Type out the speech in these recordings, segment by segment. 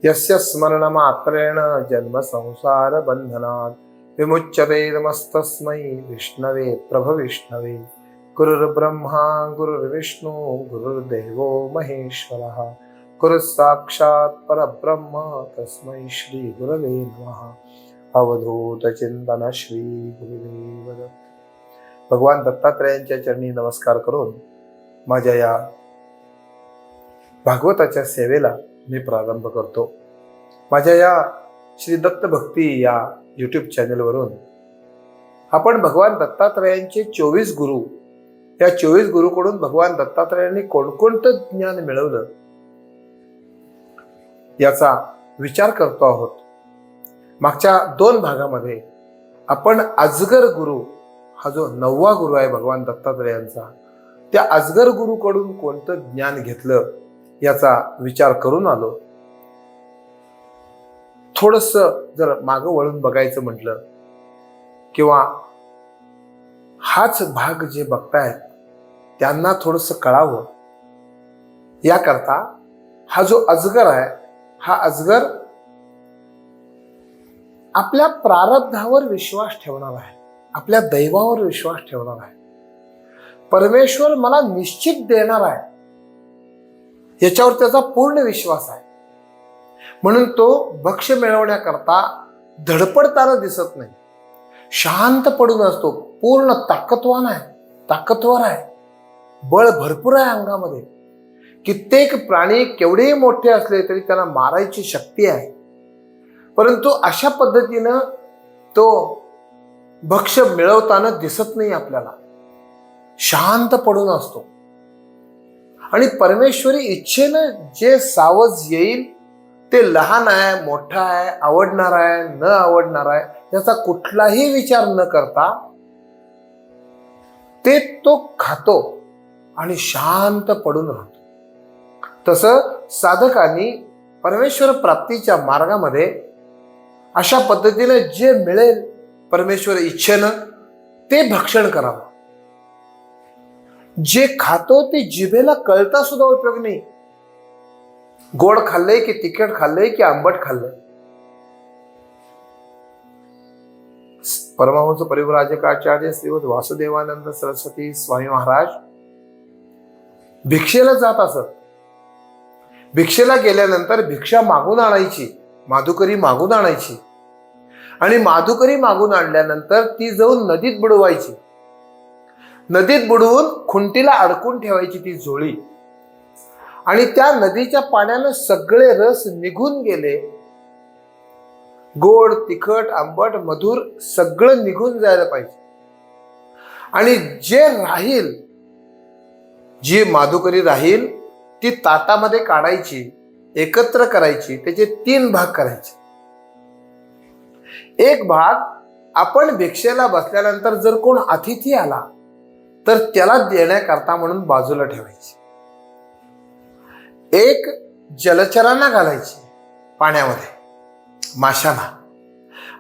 यस्य स्मरणमात्रेण जन्म संसार बंधनात् विमुच्यते नमस्तस्मै विष्णवे प्रभविष्णवे। गुरुर्ब्रह्मा गुरुर्विष्णु गुरुर्देवो महेश्वरः गुरुः साक्षात् परब्रह्म तस्मै श्री गुरवे नमः। अवधूत चिंतन श्री गुरुदेव दत्त। भगवान दत्तात्रयांच्या चरणी नमस्कार करून माझ्या या भागवताच्या सेवेला मी प्रारंभ करतो। माझ्या या श्री दत्त भक्ती या यूट्यूब चॅनलवरून आपण भगवान दत्तात्रयांचे 24 गुरु, या 24 गुरुकडून भगवान दत्तात्रयांनी कोणकोणतं ज्ञान मिळवलं याचा विचार करतो आहोत। मागच्या 2 भागामध्ये आपण अजगर गुरु, हा जो 9वा गुरु आहे भगवान दत्तात्रयांचा, त्या अजगर गुरुकडून कोणतं ज्ञान घेतलं याचा विचार करून आलो। थोडस जर मागं वळून बघायचं म्हटलं किंवा हाच भाग जे बघतायत त्यांना थोडस कळावं याकरता हा जो अजगर आहे, हा अजगर आपल्या प्रारब्धावर विश्वास ठेवणार आहे, आपल्या दैवावर विश्वास ठेवणार आहे। परमेश्वर मला निश्चित देणार आहे याच्यावर त्याचा पूर्ण विश्वास आहे, म्हणून तो भक्ष मिळवण्याकरता धडपडताना दिसत नाही, शांत पडून असतो। पूर्ण ताकदवान आहे, ताकदवर आहे, बळ भरपूर आहे अंगामध्ये। कित्येक प्राणी केवढेही मोठे असले तरी त्यांना मारायची शक्ती आहे, परंतु अशा पद्धतीनं तो भक्ष मिळवताना दिसत नाही आपल्याला, शांत पडून असतो। आणि परमेश्वरी इच्छेनं जे सावज येईल ते लहान आहे, मोठा आहे, आवडणार आहे, न आवडणार आहे याचा कुठलाही विचार न करता ते तो खातो आणि शांत पडून राहतो। तसं साधकांनी परमेश्वर प्राप्तीच्या मार्गामध्ये अशा पद्धतीने जे मिळेल परमेश्वर इच्छेनं ते भक्षण करावं। जे खातो ते जिभेला कळता सुद्धा उपयोग नाही, गोड खाल्लंय की तिखट खाल्लंय की आंबट खाल्लंय। परमहंस परिव्राजकाचार्य श्रीमद वासुदेवानंद सरस्वती स्वामी महाराज भिक्षेला जात असत। भिक्षेला गेल्यानंतर भिक्षा मागून आणायची, माधुकरी मागून आणायची, आणि माधुकरी मागून आणल्यानंतर ती जाऊन नदीत बुडवायची। नदीत बुडवून खुंटीला अडकून ठेवायची ती झोळी, आणि त्या नदीच्या पाण्यानं सगळे रस निघून गेले, गोड तिखट आंबट मधुर सगळं निघून जायला पाहिजे। आणि जे राहील, जी माधुकरी राहील ती ताटामध्ये काढायची, एकत्र करायची, त्याचे 3 भाग करायचे। एक भाग आपण भिक्षेला बसल्यानंतर जर कोण अतिथी आला तर त्याला देण्याकरता म्हणून बाजूला ठेवायची। एक जलचरांना घालायची पाण्यामध्ये, माशांना,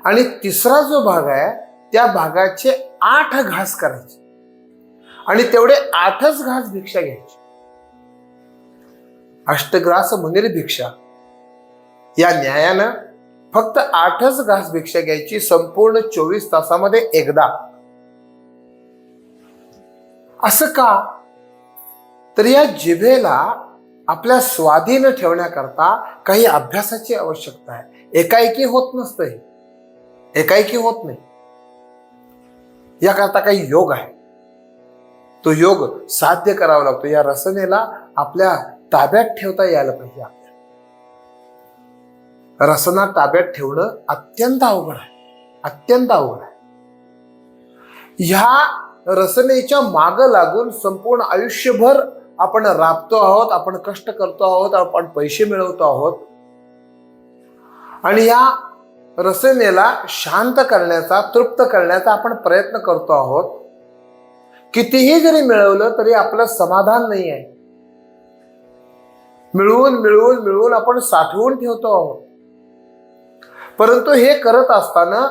आणि तिसरा जो भाग आहे त्या भागाचे 8 घास करायचे, आणि तेवढे 8च घास भिक्षा घ्यायची। अष्टग्रास मुनीर भिक्षा या न्यायानं फक्त 8च घास भिक्षा घ्यायची, संपूर्ण 24 तासामध्ये एकदा। असं का? तर या जिभेला आपल्या स्वाधीन ठेवण्याकरता काही अभ्यासाची आवश्यकता आहे। एकाएकी होत नसतं, हे एकाएकी होत नाही, याकरता काही योग आहे। तो योग साध्य करावा लागतो। या रसनेला आपल्या ताब्यात ठेवता यायला पाहिजे। आपल्या रसना ताब्यात ठेवणं अत्यंत अवघड आहे, अत्यंत अवघड आहे। ह्या रसनेच्या माग लागून संपूर्ण आयुष्यभर आपण राबतो आहोत, आपण कष्ट करतो आहोत, आपण पैसे मिळवतो आहोत, आणि या रसनेला शांत करण्याचा, तृप्त करण्याचा आपण प्रयत्न करतो आहोत। कितीही जरी मिळवलं तरी आपलं समाधान नाही आहे, मिळवून मिळवून मिळवून आपण साठवून ठेवतो आहोत। परंतु हे करत असताना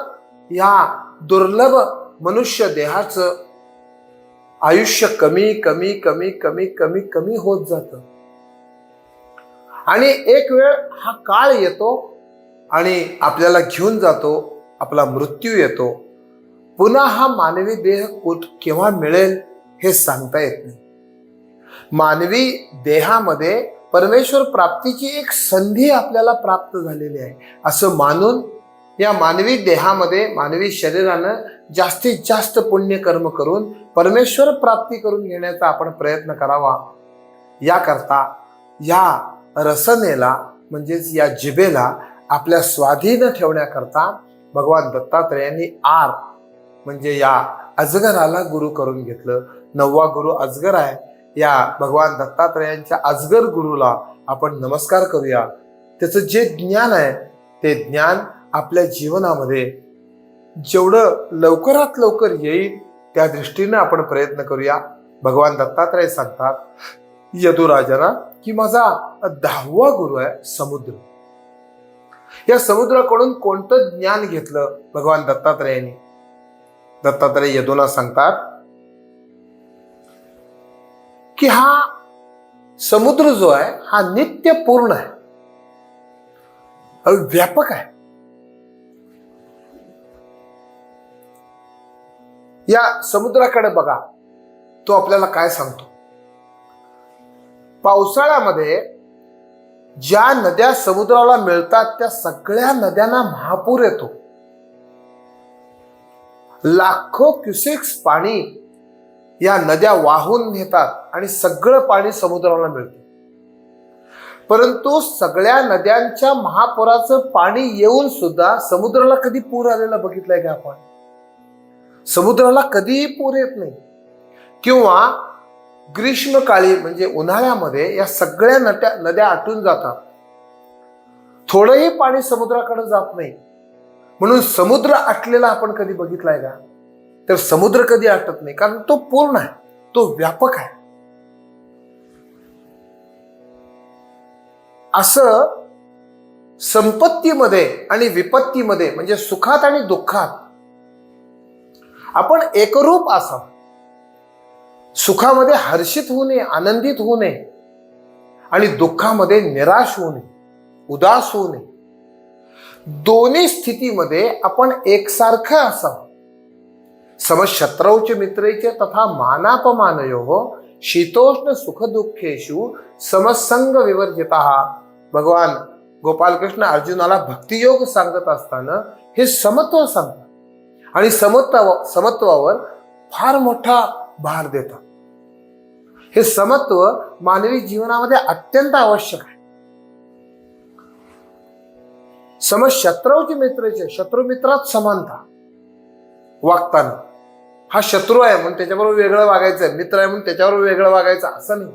या दुर्लभ मनुष्य देहाचं आयुष्य कमी कमी कमी कमी कमी कमी होत जातं, आणि एक वेळ हा काळ येतो आणि आपल्याला घेऊन जातो, आपला मृत्यू येतो. पुन्हा हा मानवी देह केव्हा मिळेल हे सांगता येत नाही. मानवी देहामध्ये परमेश्वर प्राप्तीची एक संधी आपल्याला प्राप्त झालेली आहे असं मानून या मानवी देहामध्ये, मानवी शरीरानं जास्तीत जास्त पुण्य कर्म करून परमेश्वर प्राप्ती करून घेण्याचा आपण प्रयत्न करावा. याकरता या रसनेला म्हणजेच या जिभेला आपल्या स्वाधीन ठेवण्याकरता भगवान दत्तात्रेयांनी आर म्हणजे या अजगराला गुरु करून घेतलं. 9वा गुरु अजगर आहे. या भगवान दत्तात्रेयांच्या अजगर गुरुला आपण नमस्कार करूया. त्याचं जे ज्ञान आहे ते ज्ञान आपल्या जीवनामध्ये जेवढं लवकरात लवकर येईल त्या दृष्टीने आपण प्रयत्न करूया. भगवान दत्तात्रेय सांगतात यदुराजाला की माझा 10वा गुरु आहे समुद्र. या समुद्राकडून कोणतं ज्ञान घेतलं भगवान दत्तात्रेयांनी? दत्तात्रेय यदूला सांगतात की हा समुद्र जो आहे हा नित्य पूर्ण आहे, व्यापक आहे. या समुद्राकडे बघा, तो आपल्याला काय सांगतो? पावसाळ्यामध्ये ज्या नद्या समुद्राला मिळतात त्या सगळ्या नद्यांना महापूर येतो. लाखो क्युसेक्स पाणी या नद्या वाहून नेतात आणि सगळं पाणी समुद्राला मिळतं. परंतु सगळ्या नद्यांच्या महापुराचं पाणी येऊन सुद्धा समुद्राला कधी पूर आलेला बघितलाय का आपण? समुद्राला कधीही पूर येत नाही. किंवा ग्रीष्मकाळी म्हणजे उन्हाळ्यामध्ये या सगळ्या नद्या आटून जातात. थोडंही पाणी समुद्राकडे जात नाही. म्हणून समुद्र आटलेला आपण कधी बघितलाय का? तर समुद्र कधी आटत नाही, कारण तो पूर्ण आहे, तो व्यापक आहे. असं संपत्तीमध्ये आणि विपत्तीमध्ये म्हणजे सुखात आणि दुःखात आपण एकरूप असावं. सुखामध्ये हर्षित होऊ नये, आनंदित होऊ नये आणि दुःखामध्ये निराश होऊ नये, उदास होऊ नये. दोन्ही स्थितीमध्ये आपण एकसारखं असावं. समशत्रौच मित्रैच तथा मानापमानयोः शीतोष्ण सुख दुःखेषु समसंग विवर्जितः. भगवान गोपालकृष्ण अर्जुनाला भक्तियोग सांगत असताना हे समत्व सांगतात आणि समत्वावर फार मोठा भार देतात. हे समत्व मानवी जीवनामध्ये अत्यंत आवश्यक आहे. समशत्रौच मित्रैच, शत्रू मित्रात समानता वागताना. हा शत्रू आहे म्हणून त्याच्याबरोबर वेगळं वागायचं, मित्र आहे म्हणून त्याच्याबरोबर वेगळं वागायचं असं नाही.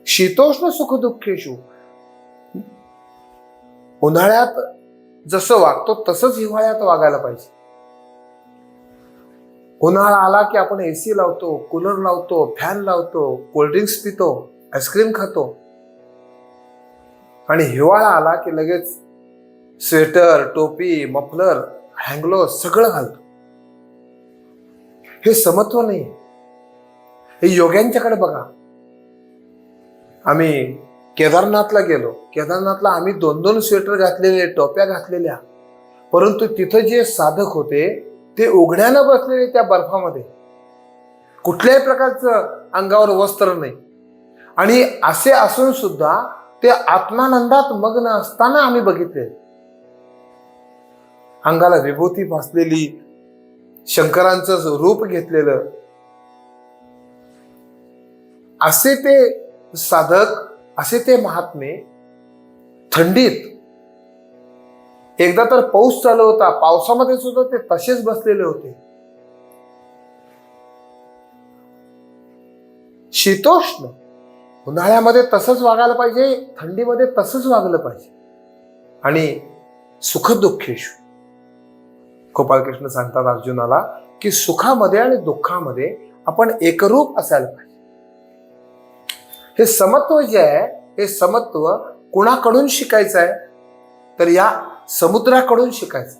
शीतोष्ण सुख दुःखेषु, उन्हाळ्यात जसं वागतो तसंच हिवाळ्यात वागायला पाहिजे. उन्हाळा आला की आपण एसी लावतो, कूलर लावतो, फॅन लावतो, कोल्ड्रिंक्स पितो, आईस्क्रीम खातो. आणि हिवाळा आला की लगेच स्वेटर, टोपी, मफलर, हँगलो सगळं घालतो. हे समत्व नाही. हे योग्यांच्याकडे बघा. आम्ही केदारनाथला गेलो. केदारनाथला आम्ही 2-2 स्वेटर घातलेले, टोप्या घातलेल्या. परंतु तिथं जे साधक होते ते उघड्यानं बसलेले त्या बर्फामध्ये. कुठल्याही प्रकारचं अंगावर वस्त्र नाही. आणि असे असून सुद्धा ते आत्मानंदात मग्न असताना आम्ही बघितले. अंगाला विभूती फासलेली, शंकरांचं रूप घेतलेलं असे ते साधक, असे ते महात्मे थंडीत. एकदा तर पाऊस चालू होता, पावसामध्ये सुद्धा ते तसेच बसलेले होते. शीतोष्ण, उन्हाळ्यामध्ये तसंच वागायला पाहिजे, थंडीमध्ये तसंच वागलं पाहिजे. आणि सुख दुःखेषु, गोपालकृष्ण सांगतात अर्जुनाला की सुखामध्ये आणि दुःखामध्ये आपण एकरूप असायला पाहिजे. हे समत्व जे आहे, हे समत्व कुणाकडून शिकायचं आहे? तर या समुद्राकडून शिकायचं.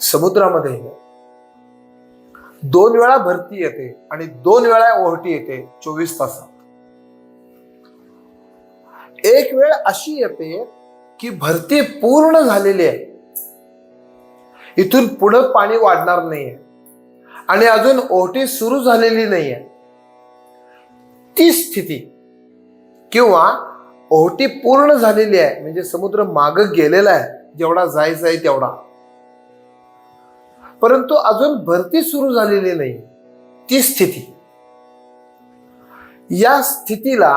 समुद्रामध्ये 2 वेळा भरती येते आणि 2 वेळा ओहोटी येते 24 तासात. एक वेळ अशी येते की भरती पूर्ण झालेली आहे, इथून पुढे पाणी वाढणार नाहीये आणि अजून ओहोटी सुरू झालेली नाहीये. ती स्थिती किंवा ओहोटी पूर्ण झालेली आहे म्हणजे समुद्र मागं गेलेला आहे, जेवढा जायचा आहे तेवढा, परंतु अजून भरती सुरू झालेली नाही, ती स्थिती. या स्थितीला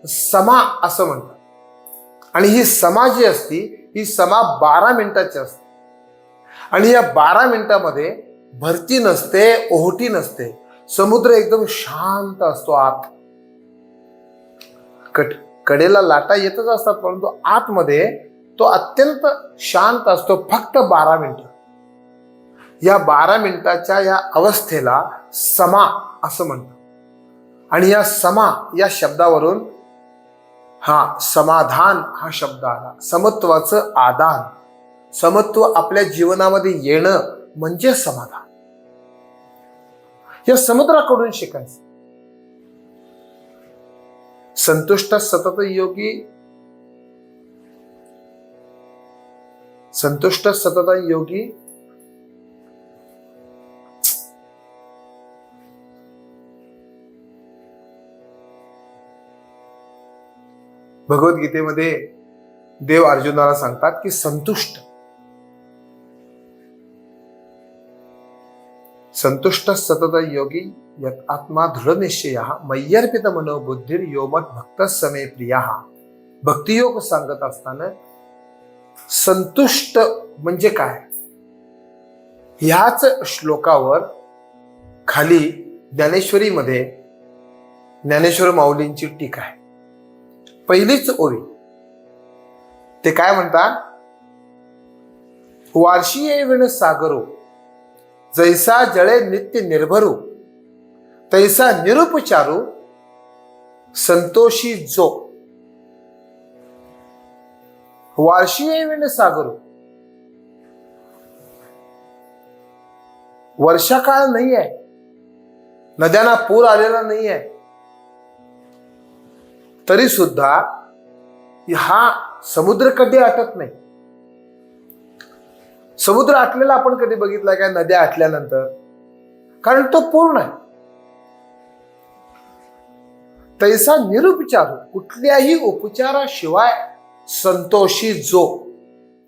समा असं म्हणतात. आणि ही समा जी असती ही समा 12 मिनिटाची असते आणि या 12 मिनिटामध्ये भरती नसते, ओहोटी नसते, समुद्र एकदम शांत असतो. आत कडेला लाटा येतच असतात परंतु आतमध्ये तो अत्यंत शांत असतो. फक्त 12 मिनिटं. या 12 मिनिटाच्या या अवस्थेला समा असं म्हणतात. आणि या समा या शब्दावरून समाधान हा शब्द आला. समत्वाचं आदान, समत्व आपल्या जीवनामध्ये येणं म्हणजे समाधान. या समुद्राकडून शिकायचं. संतुष्ट सतत योगी, संतुष्ट सतत योगी भगवद्गीतेमध्ये देव अर्जुनाला सांगतात की संतुष्ट संतुष्ट सतत योगी यत आत्मा दृढ निश्चय मय्यर्पित मनोबुद्धिर योमत भक्त समे प्रिया. भक्तियोग सांगत असताना संतुष्ट म्हणजे काय, ह्याच श्लोकावर खाली ज्ञानेश्वरीमध्ये ज्ञानेश्वर माऊलींची टीका आहे. पहिलीच ओवी ते काय म्हणतात, वार्षिये विण सागरो जैसा जळे नित्य निर्भरू तैसा निरुपचारू संतोषी जो. वार्षिये विण सागरो, वर्षाकाळ नाही आहे, नद्यांना पूर आलेला नाही आहे, तरी सुद्धा हा समुद्र कधी आटत नाही. समुद्र आटलेला आपण कधी बघितलाय काय नद्या आटल्यानंतर? कारण तो पूर्ण आहे. तैसा निरुपचार, कुठल्याही उपचाराशिवाय संतोषी जो,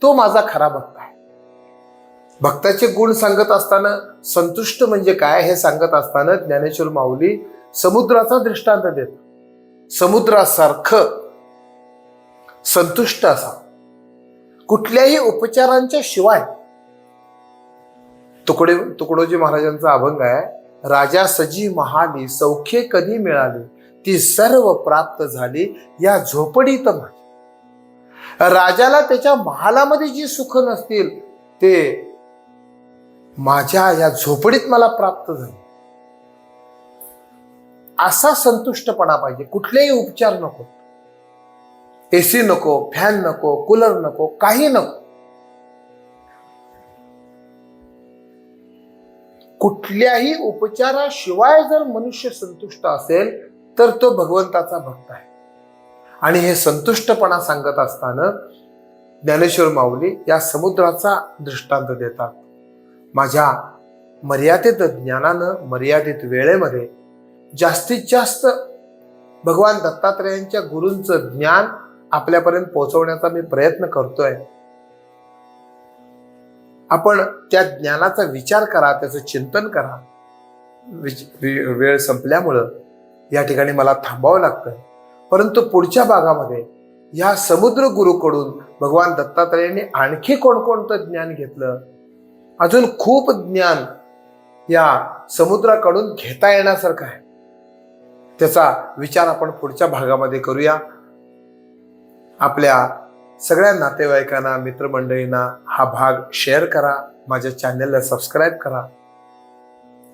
तो माझा खरा भक्त आहे. भक्ताचे गुण सांगत असताना संतुष्ट म्हणजे काय हे सांगत असताना ज्ञानेश्वर माऊली समुद्राचा दृष्टांत देतात. समुद्रासारखं संतुष्ट असा, कुठल्याही उपचारांच्या शिवाय. तुकडोजी महाराजांचा अभंग आहे, राजा सजी महाली सौख्ये कधी मिळाली ती सर्व प्राप्त झाली या झोपडीत माझी. राजाला त्याच्या महालामध्ये जी सुख नसतील ते माझ्या या झोपडीत मला प्राप्त झाले. असा संतुष्टपणा पाहिजे. कुठलेही उपचार नको, एसी नको, फॅन नको, कूलर नको, काही नको. कुठल्याही उपचाराशिवाय जर मनुष्य संतुष्ट असेल तर तो भगवंताचा भक्त आहे. आणि हे संतुष्टपणा सांगत असताना ज्ञानेश्वर माऊली या समुद्राचा दृष्टांत देतात. माझ्या मर्यादित ज्ञानानं, मर्यादित वेळेमध्ये जास्तीत जास्त भगवान दत्तात्रेयांच्या गुरूंचं ज्ञान आपल्यापर्यंत पोहोचवण्याचा मी प्रयत्न करतोय. आपण त्या ज्ञानाचा विचार करा, त्याचं चिंतन करा. वेळ संपल्यामुळं या ठिकाणी मला थांबावं लागतंय, परंतु पुढच्या भागामध्ये या समुद्र गुरुकडून भगवान दत्तात्रेयांनी आणखी कोणकोणतं ज्ञान घेतलं, अजून खूप ज्ञान या समुद्राकडून घेता येण्यासारखं आहे. त्याचा विचार आपण पुढच्या भागामध्ये करूया. आपल्या सगळ्या नातेवाईकांना, मित्रमंडळींना हा भाग शेअर करा, माझ्या चॅनलला सबस्क्राईब करा,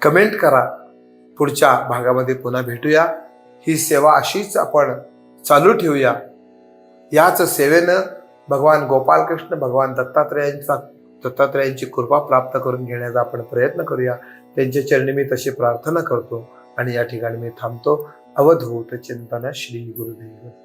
कमेंट करा. पुढच्या भागामध्ये पुन्हा भेटूया. ही सेवा अशीच आपण चालू ठेवूया. याच सेवेनं भगवान गोपालकृष्ण, भगवान दत्तात्रेयांची कृपा प्राप्त करून घेण्याचा आपण प्रयत्न करूया. त्यांच्या चरणी मी तशी प्रार्थना करतो आणि या ठिकाणी मी थांबतो. अवधूत चिंतन श्री गुरुदेव.